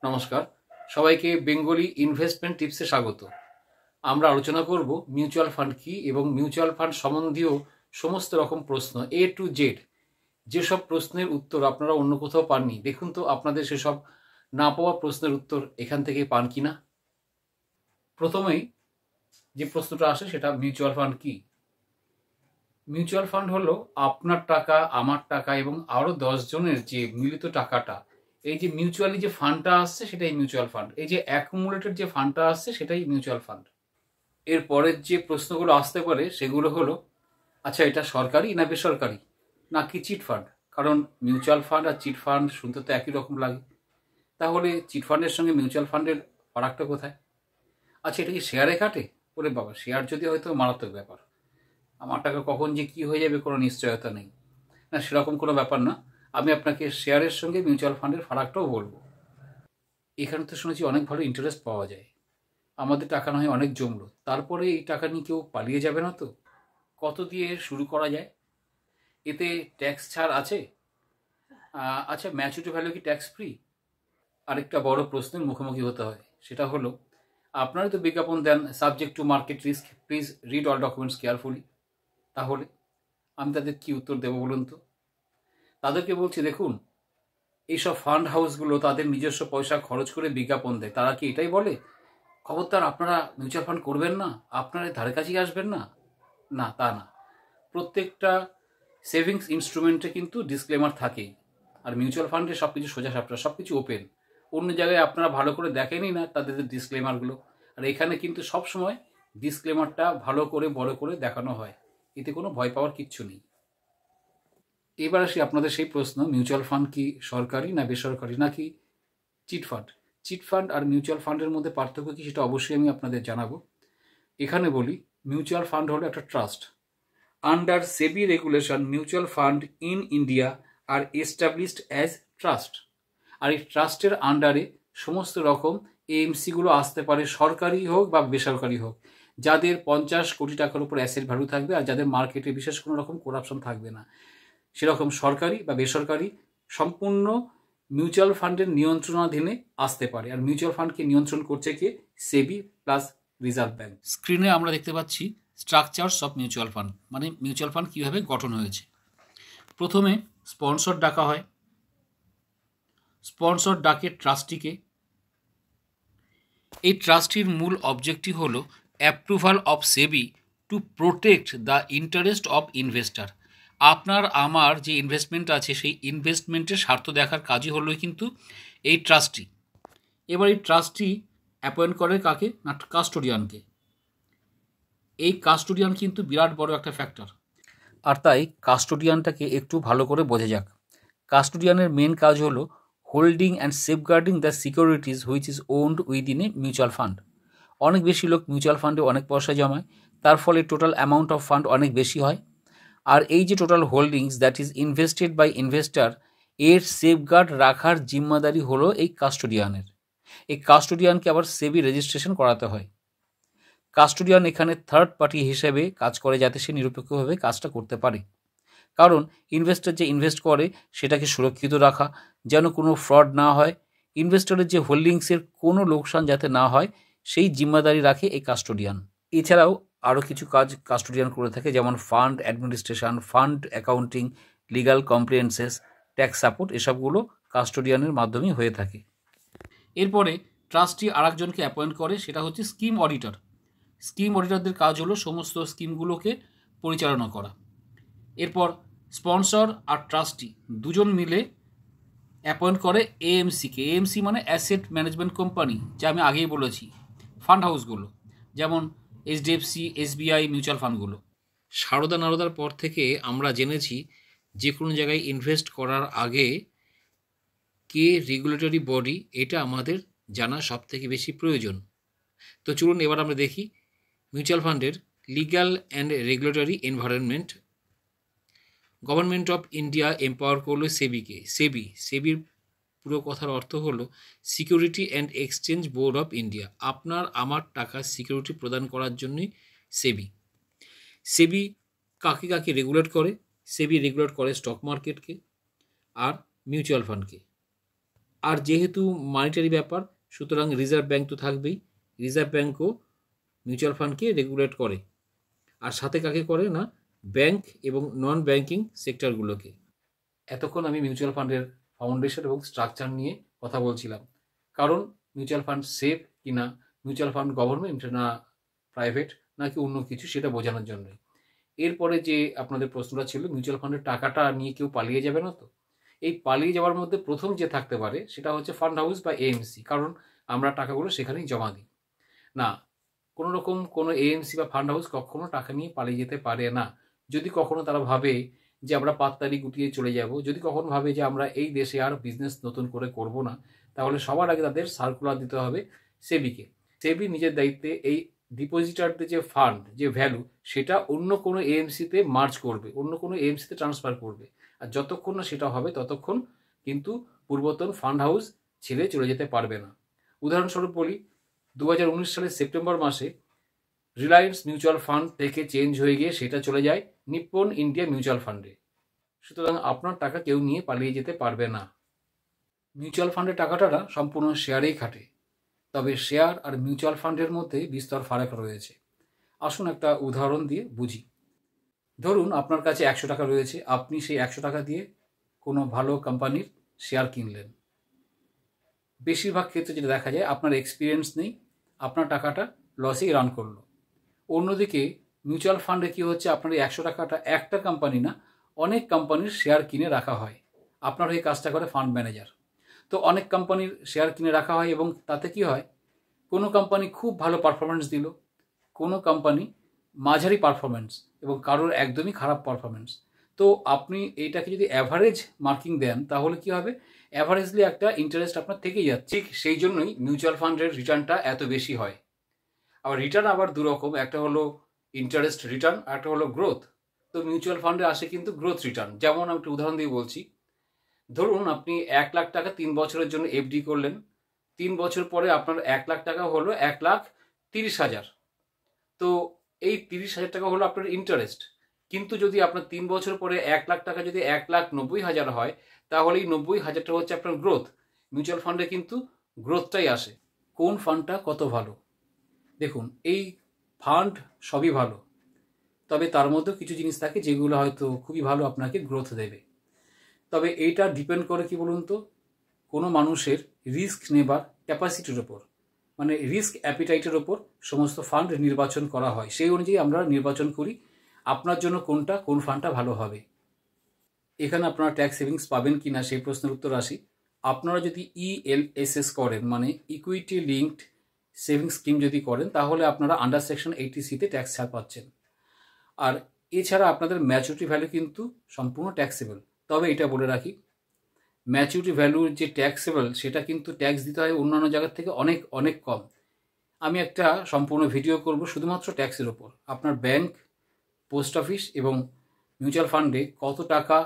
নমস্কার, সবাইকে Bengali investment টিপসে স্বাগত। আমরা আলোচনা করব মিউচুয়াল ফান্ড কি এবং মিউচুয়াল ফান্ড সম্বন্ধীয় সমস্ত রকম প্রশ্ন এ টু জেড। যেসব প্রশ্নের উত্তর আপনারা অন্য কোথাও পাননি, দেখুন তো আপনাদের সেসব না পাওয়া প্রশ্নের উত্তর এখান থেকে পান কিনা। প্রথমেই যে প্রশ্নটা আসে সেটা মিউচুয়াল ফান্ড কি। মিউচুয়াল ফান্ড হলো আপনার টাকা, আমার টাকা এবং আরও 10 জনের যে মিলিত টাকাটা, এই যে মিউচুয়ালি যে ফান্ডটা আসছে সেটাই মিউচুয়াল ফান্ড। এই যে অ্যাকুমুলেটেড যে ফান্ডটা আসছে সেটাই মিউচুয়াল ফান্ড। এর পরের যে প্রশ্নগুলো আসতে পারে সেগুলো হলো, আচ্ছা এটা সরকারি না বেসরকারি নাকি চিট ফান্ড? কারণ মিউচুয়াল ফান্ড আর চিট ফান্ড শুনতে তো একই রকম লাগে, তাহলে চিট ফান্ডের সঙ্গে মিউচুয়াল ফান্ডের ফারাকটা কোথায়? আচ্ছা এটা কি শেয়ারে কাটে? ওরে বাবা, শেয়ার যদি হয়তো মারাত্মক ব্যাপার, আমার টাকা কখন যে কি হয়ে যাবে কোনো নিশ্চয়তা নেই। না, সেরকম কোনো ব্যাপার না। আমি আপনাকে শেয়ারের সঙ্গে মিউচুয়াল ফান্ডের ফারাকটাও বলবো। এখানে তো শুনেছি অনেক ভালো ইন্টারেস্ট পাওয়া যায়। আমাদের টাকা না হয় অনেক জমলো, তারপরে এই টাকা নিয়ে কেউ পালিয়ে যাবে না তো? কত দিয়ে শুরু করা যায়? এতে ট্যাক্স ছাড় আছে? আচ্ছা, ম্যাচুরিটি ভ্যালু কি ট্যাক্স ফ্রি? আরেকটা বড় প্রশ্নের মুখোমুখি হতে হয়, সেটা হলো, আপনারা তো বিজ্ঞাপন দেন subject to market risk, please read all documents carefully. তাহলে আমি তাদের কি উত্তর দেবো বলুন তো? তাদেরকে বলছি, দেখুন এইসব ফান্ড হাউসগুলো তাদের নিজস্ব পয়সা খরচ করে বিজ্ঞাপন দেয়। তারা কি এটাই বলে, খবরদার আপনারা মিউচুয়াল ফান্ড করবেন না, আপনারা ধারে কাছেই আসবেন না? না, তা না। প্রত্যেকটা সেভিংস ইনস্ট্রুমেন্টে কিন্তু ডিসক্লেমার থাকেই। আর মিউচুয়াল ফান্ডে সব কিছু সোজা সাপটা, সব কিছু ওপেন। অন্য জায়গায় আপনারা ভালো করে দেখেনই না তাদের ডিসক্লেমারগুলো, আর এখানে কিন্তু সবসময় ডিসক্লেমারটা ভালো করে বড় করে দেখানো হয়। এতে কোনো ভয় পাওয়ার কিচ্ছু নেই। এবার আসি আপনাদের সেই প্রশ্ন, মিউচুয়াল ফান্ড কি সরকারি না বেসরকারি নাকি চিট ফান্ড? চিট ফান্ড আর মিউচুয়াল ফান্ডের মধ্যে পার্থক্য কি সেটা অবশ্যই আমি আপনাদের জানাবো। এখানে বলি, মিউচুয়াল ফান্ড হলো একটা trust. Under SEBI regulation mutual fund in India are established as trust. আর এই ট্রাস্টের আন্ডারে সমস্ত রকম এএমসিগুলো আসতে পারে, সরকারি হোক বা বেসরকারি হোক, যাদের 50 কোটি টাকার উপর অ্যাসেট ভ্যালু থাকবে আর যাদের মার্কেটে বিশেষ কোনো রকম করাপশন থাকবে না, সেরকম সরকারি বা বেসরকারি সম্পূর্ণ মিউচুয়াল ফান্ডের নিয়ন্ত্রণাধীনে আসতে পারে। আর মিউচুয়াল ফান্ডকে নিয়ন্ত্রণ করছে কে? সেবি প্লাস রিজার্ভ ব্যাঙ্ক। স্ক্রিনে আমরা দেখতে পাচ্ছি স্ট্রাকচারস অফ মিউচুয়াল ফান্ড, মানে মিউচুয়াল ফান্ড কীভাবে গঠন হয়েছে। প্রথমে স্পন্সর ডাকা হয়। স্পন্সর ডাকে ট্রাস্টিকে। এই ট্রাস্টির মূল অবজেক্টিভ হলো approval of SEBI to protect the interest of investor. আপনার আমার যে ইনভেস্টমেন্ট আছে সেই ইনভেস্টমেন্টের স্বার্থ দেখার কাজই হলো কিন্তু এই ট্রাস্টি। এবার এই ট্রাস্টি অ্যাপয়েন্ট করে কাকে? না, কাস্টোডিয়ানকে। এই কাস্টোডিয়ান কিন্তু বিরাট বড় একটা ফ্যাক্টর, আর তাই কাস্টোডিয়ানটাকে একটু ভালো করে বোঝা যাক। কাস্টোডিয়ানের মেন কাজ হলো holding and safeguarding the securities which is owned within a mutual fund. অনেক বেশি লোক মিউচুয়াল ফান্ডে অনেক পয়সা জমায়, তার ফলে টোটাল অ্যামাউন্ট অফ ফান্ড অনেক বেশি হয়। আর এই যে total holdings that is invested by investor, এর সেফগার্ড রাখার জিম্মাদারি হলো এই কাস্টোডিয়ানের। এই কাস্টোডিয়ানকে আবার সেবি রেজিস্ট্রেশন করাতে হয়। কাস্টোডিয়ান এখানে থার্ড পার্টি হিসেবে কাজ করে, যাতে সে নিরপেক্ষভাবে কাজটা করতে পারে। কারণ ইনভেস্টর যে ইনভেস্ট করে সেটাকে সুরক্ষিত রাখা, যেন কোনো ফ্রড না হয়, ইনভেস্টরের যে হোল্ডিংসের কোনো লোকসান যাতে না হয়, সেই জিম্মাদারি রাখে এই কাস্টোডিয়ান। এছাড়াও আরও কিছু কাজ কাস্টোডিয়ান করে থাকে, যেমন fund administration, fund accounting, legal compliances, tax support, এসবগুলো কাস্টোডিয়ানের মাধ্যমেই হয়ে থাকে। এরপরে ট্রাস্টি আরেকজনকে অ্যাপয়েন্ট করে, সেটা হচ্ছে স্কিম অডিটর। স্কিম অডিটরদের কাজ হলো সমস্ত স্কিমগুলোকে পরিচালনা করা। এরপর স্পন্সর আর ট্রাস্টি দুজন মিলে অ্যাপয়েন্ট করে এএমসিকে। এএমসি মানে অ্যাসেট ম্যানেজমেন্ট কোম্পানি, যা আমি আগেই বলেছি, ফান্ড হাউসগুলো যেমন এইচডিএফসি, এসবিআই, মিউচুয়াল ফান্ডগুলো। সারদা নারদার পর থেকে আমরা জেনেছি যে কোনো জায়গায় ইনভেস্ট করার আগে কে রেগুলেটরি বডি, এটা আমাদের জানা সব থেকে বেশি প্রয়োজন। তো চলুন এবার আমরা দেখি মিউচুয়াল ফান্ডের legal and regulatory environment. Government of India empower করলো সেবিকে। সেবির পুরো কথার অর্থ হলো security and exchange board of India. আপনার আমার টাকা সিকিউরিটি প্রদান করার জন্যই সেবি কাকে কাকে রেগুলেট করে? সেবি রেগুলেট করে স্টক মার্কেটকে আর মিউচুয়াল ফান্ডকে। আর যেহেতু মানিটারি ব্যাপার, সুতরাং রিজার্ভ ব্যাঙ্ক তো থাকবেই। রিজার্ভ ব্যাঙ্কও মিউচুয়াল ফান্ডকে রেগুলেট করে। আর সাথে কাকে করে না, ব্যাংক এবং নন ব্যাংকিং সেক্টরগুলোকে। এতক্ষণ আমি মিউচুয়াল ফান্ডের ফাউন্ডেশন এবং স্ট্রাকচার নিয়ে কথা বলছিলাম, কারণ মিউচুয়াল ফান্ড সেফ কিনা, মিউচুয়াল ফান্ড গভর্নমেন্ট না প্রাইভেট নাকি অন্য কিছু, সেটা বোঝানোর জন্যই। এরপরে যে আপনাদের প্রশ্নটা ছিল, মিউচুয়াল ফান্ডের টাকাটা নিয়ে কেউ পালিয়ে যাবে না তো? এই পালিয়ে যাওয়ার মধ্যে প্রথম যে থাকতে পারে সেটা হচ্ছে ফান্ড হাউস বা এএমসি, কারণ আমরা টাকাগুলো সেখানেই জমা দিই। না, কোনো রকম কোনো এএমসি বা ফান্ড হাউস কখনো টাকা নিয়ে পালিয়ে যেতে পারে না। যদি কখনো তারা ভাবে যে আমরা পাততাড়ি গুটিয়ে চলে যাব, যদি কখনো ভাবে যে আমরা এই দেশে আর বিজনেস নতুন করে করব না, তাহলে সবার আগে তাদের সার্কুলার দিতে হবে সেবিকে। সেবি নিজের দায়িত্বে এই ডিপোজিটারদের যে ফান্ড, যে ভ্যালু, সেটা অন্য কোনো এএমসিতে মার্জ করবে, অন্য কোনো এএমসিতে ট্রান্সফার করবে। আর যতক্ষণ না সেটা হবে ততক্ষণ কিন্তু পূর্বতন ফান্ড হাউস ছেড়ে চলে যেতে পারবে না। উদাহরণস্বরূপ বলি, 2019 সালের সেপ্টেম্বর মাসে রিলায়েন্স মিউচুয়াল ফান্ড থেকে চেঞ্জ হয়ে গিয়ে সেটা চলে যায় নিপ্পন ইন্ডিয়া মিউচুয়াল ফান্ডে। সুতরাং আপনার টাকা কেউ নিয়ে পালিয়ে যেতে পারবে না। মিউচুয়াল ফান্ডের টাকাটা সম্পূর্ণ শেয়ারেই খাটে, তবে শেয়ার আর মিউচুয়াল ফান্ডের মধ্যে বিস্তর ফারাক রয়েছে। আসুন একটা উদাহরণ দিয়ে বুঝি। ধরুন আপনার কাছে 100 টাকা রয়েছে, আপনি সেই 100 টাকা দিয়ে কোনো ভালো কোম্পানির শেয়ার কিনলেন। বেশিরভাগ ক্ষেত্রে যেটা দেখা যায়, আপনার এক্সপিরিয়েন্স নেই, আপনার টাকাটা লসেই রান করলো। অন্যদিকে মিউচুয়াল ফান্ডে কী হচ্ছে, আপনার এই 100 টাকাটা একটা কোম্পানি না, অনেক কোম্পানির শেয়ার কিনে রাখা হয়। আপনার এই কাজটা করে ফান্ড ম্যানেজার। তো অনেক কোম্পানির শেয়ার কিনে রাখা হয় এবং তাতে কি হয়, কোনো কোম্পানি খুব ভালো পারফরমেন্স দিল, কোনো কোম্পানি মাঝারি পারফরমেন্স এবং কারোর একদমই খারাপ পারফরমেন্স। তো আপনি এইটাকে যদি অ্যাভারেজ মার্কিং দেন, তাহলে কি হবে, অ্যাভারেজলি একটা ইন্টারেস্ট আপনার থেকেই যাচ্ছে। ঠিক সেই জন্যই মিউচুয়াল ফান্ডের রিটার্নটা এত বেশি হয়। আবার রিটার্ন আবার দুরকম, একটা হলো ইন্টারেস্ট রিটার্ন, আর একটা হলো গ্রোথ। তো মিউচুয়াল ফান্ডে আসে কিন্তু গ্রোথ রিটার্ন। যেমন আমি একটা উদাহরণ দিয়ে বলছি, ধরুন আপনি 1 লাখ টাকা 3 বছরের জন্য এফডি করলেন। 3 বছর পরে আপনার 1 লাখ টাকা হলো 1,30,000। তো এই 30,000 টাকা হলো আপনার ইন্টারেস্ট। কিন্তু যদি আপনার 3 বছর পরে 1 লাখ টাকা যদি 1,90,000 হয়, তাহলে এই 90,000 টাকা হচ্ছে আপনার গ্রোথ। মিউচুয়াল ফান্ডে কিন্তু গ্রোথটাই আসে। কোন ফান্ডটা কত ভালো? দেখুন, এই ফান্ড সবই ভালো, তবে তার মধ্যেও কিছু জিনিস থাকে যেগুলো হয়তো খুবই ভালো, আপনাকে গ্রোথ দেবে। তবে এইটা ডিপেন্ড করে কি বলুন তো, কোনো মানুষের রিস্ক নেবার ক্যাপাসিটির ওপর, মানে রিস্ক অ্যাপিটাইটের ওপর সমস্ত ফান্ড নির্বাচন করা হয়। সেই অনুযায়ী আমরা নির্বাচন করি আপনার জন্য কোন ফান্ডটা ভালো হবে। এখানে আপনারা ট্যাক্স সেভিংস পাবেন কি না সেই প্রশ্নের উত্তর আসি। আপনারা যদি ELSS করেন, মানে ইকুইটি লিঙ্কড সেভিংস স্কিম যদি করেন, তাহলে আপনারা আন্ডার সেকশন 80C-তে ট্যাক্স ছাড় পাচ্ছেন। আর এছাড়া আপনাদের ম্যাচুরিটি ভ্যালু কিন্তু সম্পূর্ণ ট্যাক্সেবল। তবে এটা বলে রাখি, ম্যাচুরিটি ভ্যালুর যে ট্যাক্সেবল, সেটা কিন্তু ট্যাক্স দিতে হয় অন্যান্য জায়গার থেকে অনেক অনেক কম। আমি একটা সম্পূর্ণ ভিডিও করব শুধুমাত্র ট্যাক্সের ওপর। আপনার ব্যাংক, পোস্ট অফিস এবং মিউচুয়াল ফান্ডে কত টাকা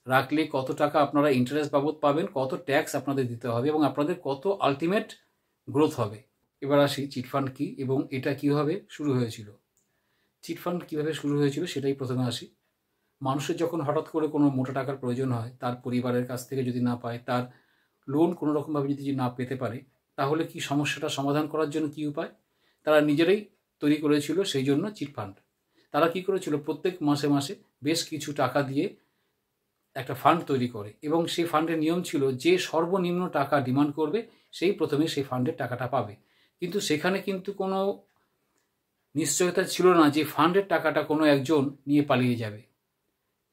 রাখলে কত টাকা আপনারা ইন্টারেস্ট বাবদ পাবেন, কত ট্যাক্স আপনাদের দিতে হবে এবং আপনাদের কত আলটিমেট গ্রোথ হবে। এবার আসি চিটফান্ড কী এবং এটা কীভাবে শুরু হয়েছিল। চিটফান্ড কীভাবে শুরু হয়েছিল সেটাই প্রথমে আসি। মানুষের যখন হঠাৎ করে কোনো মোটা টাকার প্রয়োজন হয়, তার পরিবারের কাছ থেকে যদি না পায়, তার লোন কোনো রকমভাবে যদি না পেতে পারে, তাহলে কি সমস্যাটা সমাধান করার জন্য কী উপায়, তারা নিজেরাই তৈরি করেছিল সেই জন্য চিটফান্ড। তারা কি করেছিল, প্রত্যেক মাসে মাসে বেশ কিছু টাকা দিয়ে একটা ফান্ড তৈরি করে এবং সেই ফান্ডের নিয়ম ছিল যে সর্বনিম্ন টাকা ডিমান্ড করবে সেই প্রথমে সেই ফান্ডের টাকাটা পাবে। কিন্তু সেখানে কিন্তু কোনো নিশ্চয়তা ছিল না যে ফান্ডের টাকাটা কোনো একজন নিয়ে পালিয়ে যাবে।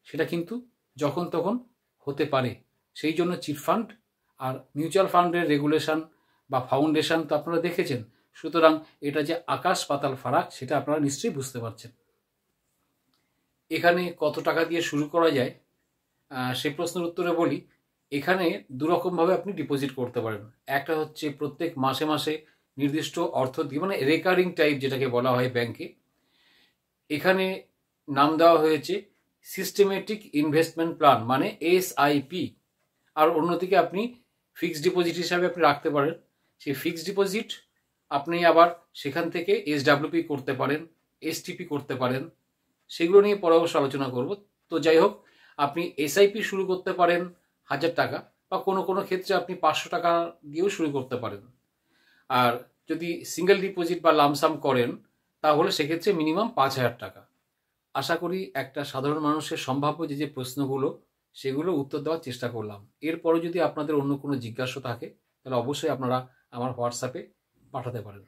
সেটা কিন্তু যখন তখন হতে পারে। সেই জন্য চিটফান্ড আর মিউচুয়াল ফান্ডের রেগুলেশন বা ফাউন্ডেশন তো আপনারা দেখেছেন। সুতরাং এটা যে আকাশ পাতাল ফারাক, সেটা আপনারা নিশ্চয়ই বুঝতে পারছেন। এখানে কত টাকা দিয়ে শুরু করা যায় সেই প্রশ্নের উত্তরে বলি, এখানে দুরকমভাবে আপনি ডিপোজিট করতে পারেন। একটা হচ্ছে প্রত্যেক মাসে মাসে নির্দিষ্ট অর্থ দিয়ে, মানে রেকারিং টাইপ যেটাকে বলা হয় ব্যাংকে। এখানে নাম দেওয়া হয়েছে সিস্টেমেটিক ইনভেস্টমেন্ট প্ল্যান, মানে SIP। আর অন্যদিকে আপনি ফিক্সড ডিপোজিট হিসাবে আপনি রাখতে পারেন। সেই ফিক্সড ডিপোজিট আপনি আবার সেখান থেকে SWP করতে পারেন, STP করতে পারেন। সেগুলো নিয়ে পরে অবশ্য আলোচনা করব। তো যাই হোক, আপনি SIP শুরু করতে পারেন 1,000 টাকা, বা কোনো কোনো ক্ষেত্রে আপনি 500 টাকা দিয়েও শুরু করতে পারেন। আর যদি সিঙ্গেল ডিপোজিট বা লামসাম করেন তাহলে সেক্ষেত্রে মিনিমাম 5,000 টাকা। আশা করি একটা সাধারণ মানুষের সম্ভাব্য যে প্রশ্নগুলো সেগুলো উত্তর দেওয়ার চেষ্টা করলাম। এরপরে যদি আপনাদের অন্য কোনো জিজ্ঞাসা থাকে তাহলে অবশ্যই আপনারা আমার হোয়াটসঅ্যাপে পাঠাতে পারেন।